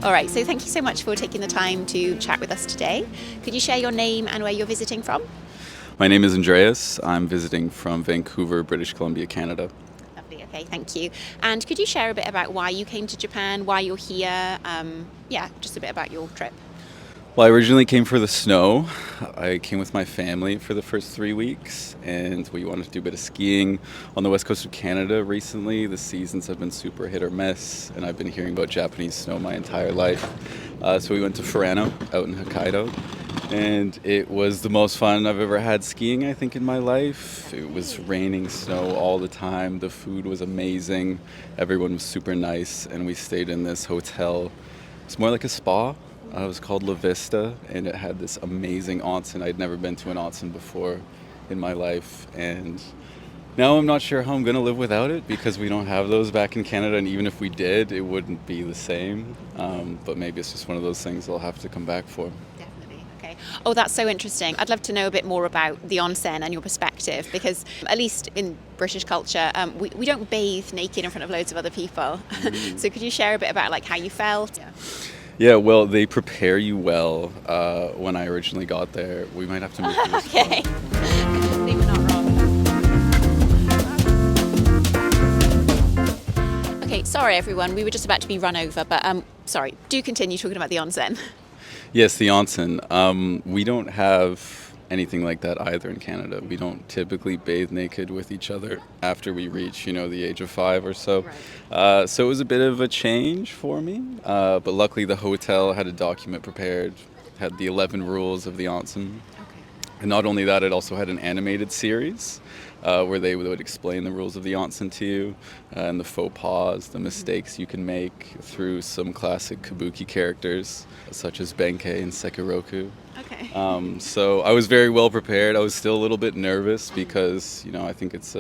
All right, so thank you so much for taking the time to chat with us today. Could you share your name and where you're visiting from? My name is Andreas. I'm visiting from Vancouver, British Columbia, Canada. Lovely, okay, thank you. And could you share a bit about why you came to Japan, why you're here? Just a bit about your trip. Well, I originally came for the snow. I came with my family for the first 3 weeks, and we wanted to do a bit of skiing on the west coast of Canada recently. The seasons have been super hit or miss, and I've been hearing about Japanese snow my entire life. So we went to Furano out in Hokkaido, and it was the most fun I've ever had skiing, I think, in my life. It was raining snow all the time. The food was amazing. Everyone was super nice, and we stayed in this hotel. It's more like a spa. It was called La Vista, and it had this amazing onsen. I'd never been to an onsen before in my life, and now I'm not sure how I'm going to live without it because we don't have those back in Canada, and even if we did, it wouldn't be the same. But maybe it's just one of those things I'll have to come back for. Definitely, okay. Oh, that's so interesting. I'd love to know a bit more about the onsen and your perspective, because at least in British culture, we don't bathe naked in front of loads of other people. So could you share a bit about like how you felt? Yeah, well, they prepare you well. When I originally got there, we might have to move to this Okay. I think we're not wrong. Okay, sorry everyone, we were just about to be run over, but sorry, do continue talking about the onsen. Yes, the onsen. We don't have anything like that either in Canada. We don't typically bathe naked with each other after we reach, the age of 5 or so. Right. So it was a bit of a change for me. But luckily the hotel had a document prepared, had the 11 rules of the onsen. Okay. And not only that, it also had an animated series where they would explain the rules of the onsen to you and the faux pas, the mistakes you can make through some classic kabuki characters such as Benkei and Sekiroku. Okay. So I was very well prepared. I was still a little bit nervous because, I think it's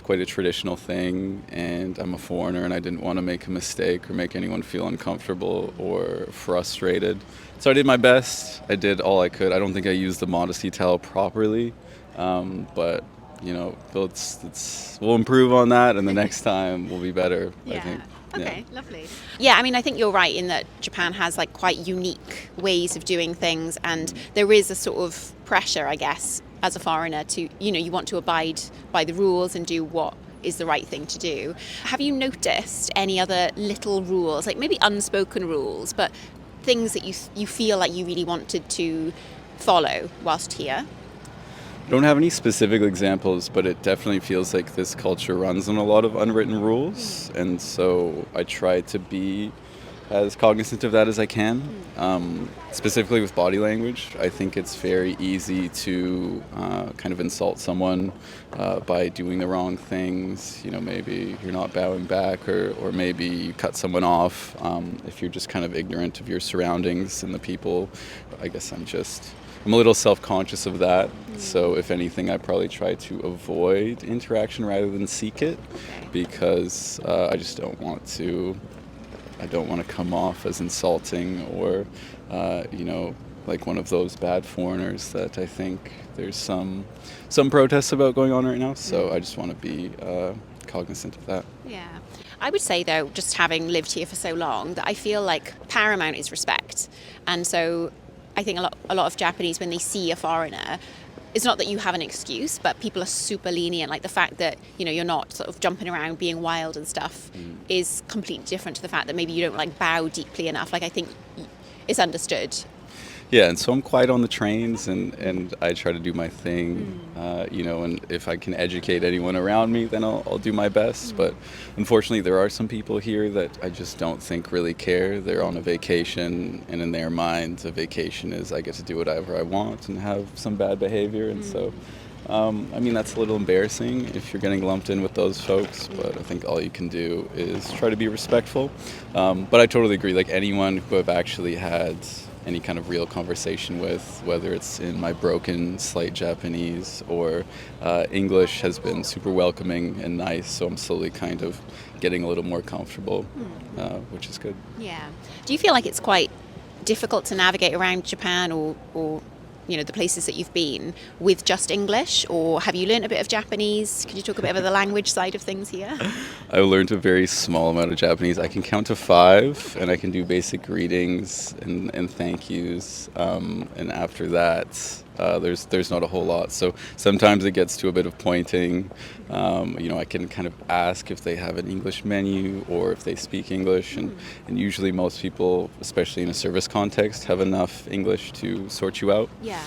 quite a traditional thing, and I'm a foreigner, and I didn't want to make a mistake or make anyone feel uncomfortable or frustrated. So I did my best. I did all I could. I don't think I used the modesty towel properly, but we'll improve on that, and the next time will be better, I think. Okay, lovely. Yeah, I think you're right in that Japan has like quite unique ways of doing things, and there is a sort of pressure, I guess, as a foreigner to, you want to abide by the rules and do what is the right thing to do. Have you noticed any other little rules, like maybe unspoken rules, but things that you feel like you really wanted to follow whilst here? I don't have any specific examples, but it definitely feels like this culture runs on a lot of unwritten rules, and so I try to be as cognizant of that as I can. Specifically with body language, I think it's very easy to kind of insult someone by doing the wrong things. Maybe you're not bowing back, or maybe you cut someone off if you're just kind of ignorant of your surroundings and the people. I guess I'm a little self-conscious of that, so if anything, I probably try to avoid interaction rather than seek it, because I just don't want to come off as insulting or, like one of those bad foreigners that I think there's some protests about going on right now, so I just want to be cognizant of that. Yeah. I would say, though, just having lived here for so long, that I feel like paramount is respect, and so I think a lot of Japanese, when they see a foreigner, it's not that you have an excuse, but people are super lenient. Like the fact that, you're not sort of jumping around being wild and stuff is completely different to the fact that maybe you don't like bow deeply enough. Like I think it's understood. Yeah, and so I'm quiet on the trains, and I try to do my thing, and if I can educate anyone around me, then I'll do my best. But unfortunately, there are some people here that I just don't think really care. They're on a vacation, and in their minds, a vacation is I get to do whatever I want and have some bad behavior, and so that's a little embarrassing if you're getting lumped in with those folks, but I think all you can do is try to be respectful. But I totally agree, like anyone who I've actually had any kind of real conversation with, whether it's in my broken, slight Japanese or English, has been super welcoming and nice, so I'm slowly kind of getting a little more comfortable, which is good. Yeah. Do you feel like it's quite difficult to navigate around Japan, or the places that you've been with just English, or have you learned a bit of Japanese? Could you talk a bit about the language side of things here? I learned a very small amount of Japanese. I can count to 5, and I can do basic greetings and thank yous. And after that, there's not a whole lot. So sometimes it gets to a bit of pointing. I can kind of ask if they have an English menu or if they speak English, and usually most people, especially in a service context, have enough English to sort you out. Yeah.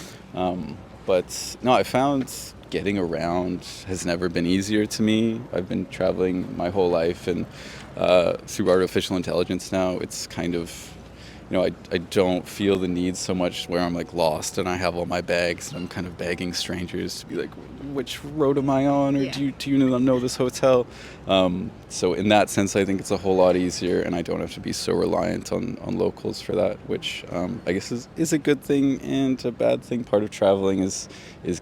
But no, I found getting around has never been easier to me. I've been traveling my whole life, and through artificial intelligence now, it's kind of, I don't feel the need so much where I'm like lost and I have all my bags and I'm kind of begging strangers to be like, which road am I on, or do you know this hotel? So in that sense, I think it's a whole lot easier, and I don't have to be so reliant on locals for that, which I guess is a good thing and a bad thing. Part of traveling is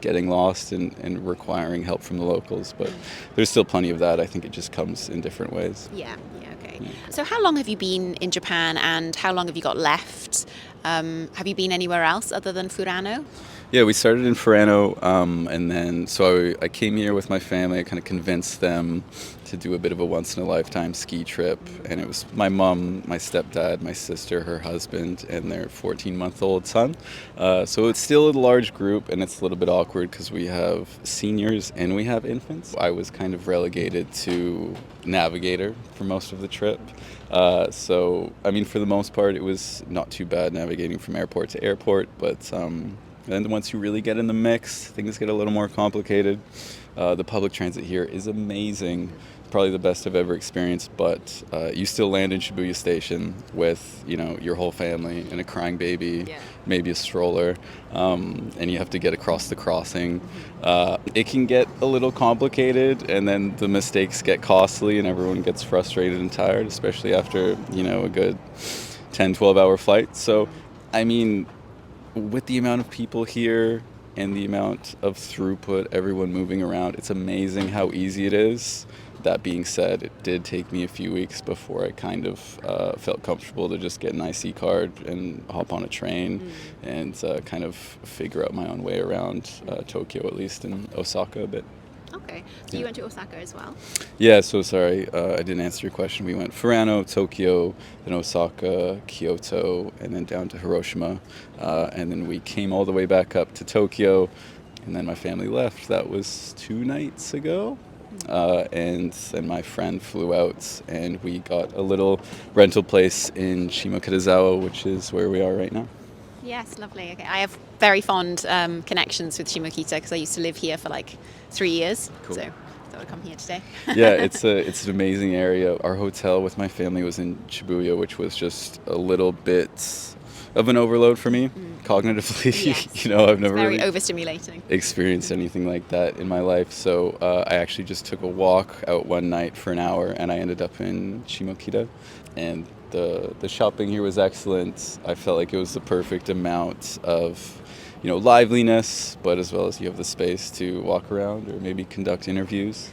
getting lost and requiring help from the locals, but there's still plenty of that. I think it just comes in different ways. Yeah, okay. Yeah. So how long have you been in Japan, and how long have you got left? Have you been anywhere else other than Furano? Yeah, we started in Furano, and then so I came here with my family. I kind of convinced them to do a bit of a once-in-a-lifetime ski trip, and it was my mom, my stepdad, my sister, her husband, and their 14-month-old son. So it's still a large group, and it's a little bit awkward because we have seniors and we have infants. I was kind of relegated to navigator for most of the trip. So, I mean, for the most part, it was not too bad navigating from airport to airport, but then once you really get in the mix, things get a little more complicated. The public transit here is amazing, probably the best I've ever experienced, but you still land in Shibuya Station with, your whole family and a crying baby, maybe a stroller, and you have to get across the crossing. It can get a little complicated, and then the mistakes get costly and everyone gets frustrated and tired, especially after, a good 10, 12-hour flight. So, I mean, with the amount of people here and the amount of throughput, everyone moving around, it's amazing how easy it is. That being said, it did take me a few weeks before I kind of felt comfortable to just get an IC card and hop on a train and kind of figure out my own way around Tokyo, at least, and Osaka a bit. Okay, so you went to Osaka as well? Yeah, so sorry, I didn't answer your question. We went Furano, Tokyo, then Osaka, Kyoto, and then down to Hiroshima. And then we came all the way back up to Tokyo, and then my family left. That was 2 nights ago. And then my friend flew out, and we got a little rental place in Shimokitazawa, which is where we are right now. Yes, lovely. Okay, I have very fond connections with Shimokita because I used to live here for like 3 years. Cool. So I thought I'd come here today. Yeah, it's an amazing area. Our hotel with my family was in Shibuya, which was just a little bit of an overload for me cognitively. Yes. I've never very really overstimulating. experienced anything like that in my life. So I actually just took a walk out one night for an hour, and I ended up in Shimokita. And the shopping here was excellent. I felt like it was the perfect amount of liveliness, but as well as you have the space to walk around or maybe conduct interviews.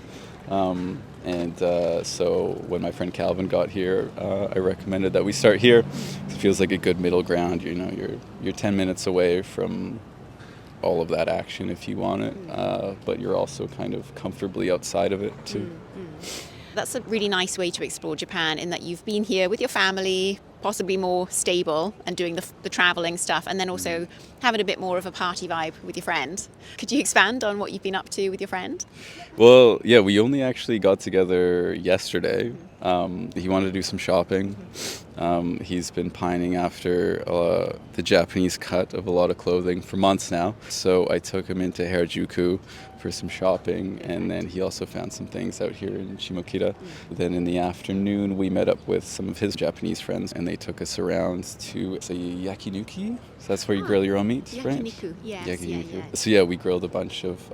So when my friend Calvin got here, I recommended that we start here. It feels like a good middle ground. You're 10 minutes away from all of that action if you want it, but you're also kind of comfortably outside of it too. That's a really nice way to explore Japan, in that you've been here with your family, possibly more stable and doing the traveling stuff, and then also having a bit more of a party vibe with your friend. Could you expand on what you've been up to with your friend? Well, yeah, we only actually got together yesterday. He wanted to do some shopping. He's been pining after the Japanese cut of a lot of clothing for months now. So I took him into Harajuku for some shopping, and then he also found some things out here in Shimokita. Then in the afternoon, we met up with some of his Japanese friends, and they took us around to yakinuki. So that's where you grill your own meats, right? Yakiniku, yes. Yakiniku. Yeah. So yeah, we grilled a bunch of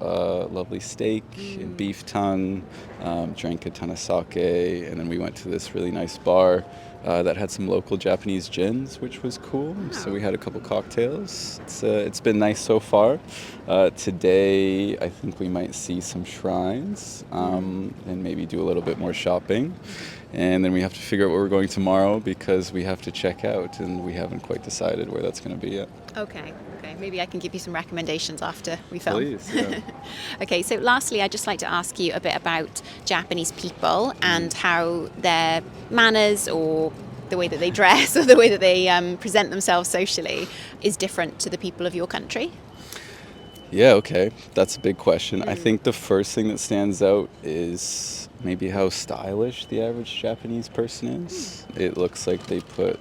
lovely steak and beef tongue, drank a ton of sake, and then we went to this really nice bar that had some local Japanese gins, which was cool. So we had a couple cocktails. It's been nice so far. Today, I think we might see some shrines and maybe do a little bit more shopping. and then we have to figure out where we're going tomorrow because we have to check out, and we haven't quite decided where that's going to be yet. Okay. Maybe I can give you some recommendations after we film. Please, yeah. Okay, so lastly, I'd just like to ask you a bit about Japanese people and how their manners or the way that they dress or the way that they present themselves socially is different to the people of your country. Yeah, okay. That's a big question. I think the first thing that stands out is maybe how stylish the average Japanese person is. It looks like they put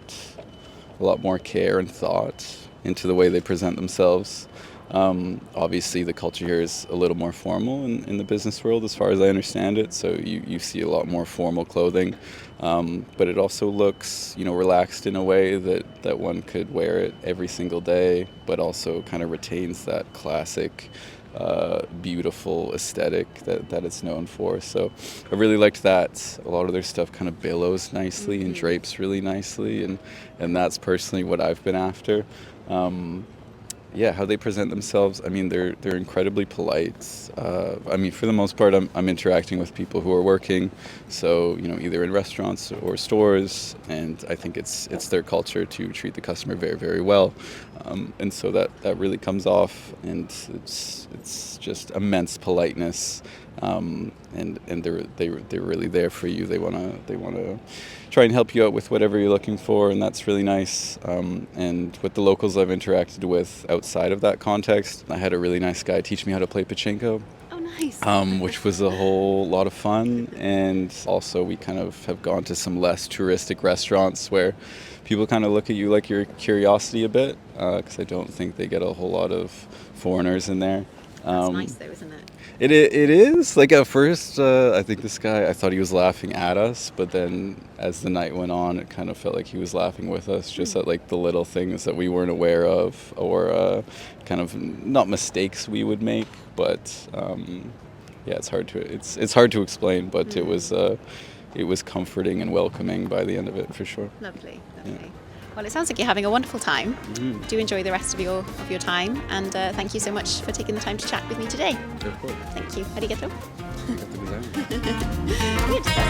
a lot more care and thought into the way they present themselves. Obviously, the culture here is a little more formal in the business world, as far as I understand it. So you see a lot more formal clothing, but it also looks, relaxed in a way that one could wear it every single day, but also kind of retains that classic, beautiful aesthetic that it's known for. So I really liked that. A lot of their stuff kind of billows nicely and drapes really nicely, and that's personally what I've been after. How they present themselves. I mean, they're incredibly polite. For the most part, I'm interacting with people who are working, so either in restaurants or stores, and I think it's their culture to treat the customer very, very well, and so that really comes off, and it's just immense politeness, and they're really there for you. They wanna try and help you out with whatever you're looking for, and that's really nice. And with the locals I've interacted with outside of that context, I had a really nice guy teach me how to play pachinko. Oh, nice. Which was a whole lot of fun. And also we kind of have gone to some less touristic restaurants where people kind of look at you like you're a curiosity a bit, because I don't think they get a whole lot of foreigners in there. That's nice though, isn't it? It is. Like at first, I think this guy, I thought he was laughing at us, but then as the night went on, it kind of felt like he was laughing with us, just at like the little things that we weren't aware of, or kind of not mistakes we would make, but it's hard to explain, but it was comforting and welcoming by the end of it, for sure. Lovely. Yeah. Well, it sounds like you're having a wonderful time. Do enjoy the rest of your time, and thank you so much for taking the time to chat with me today. Of course. Thank you. Arigato. Good.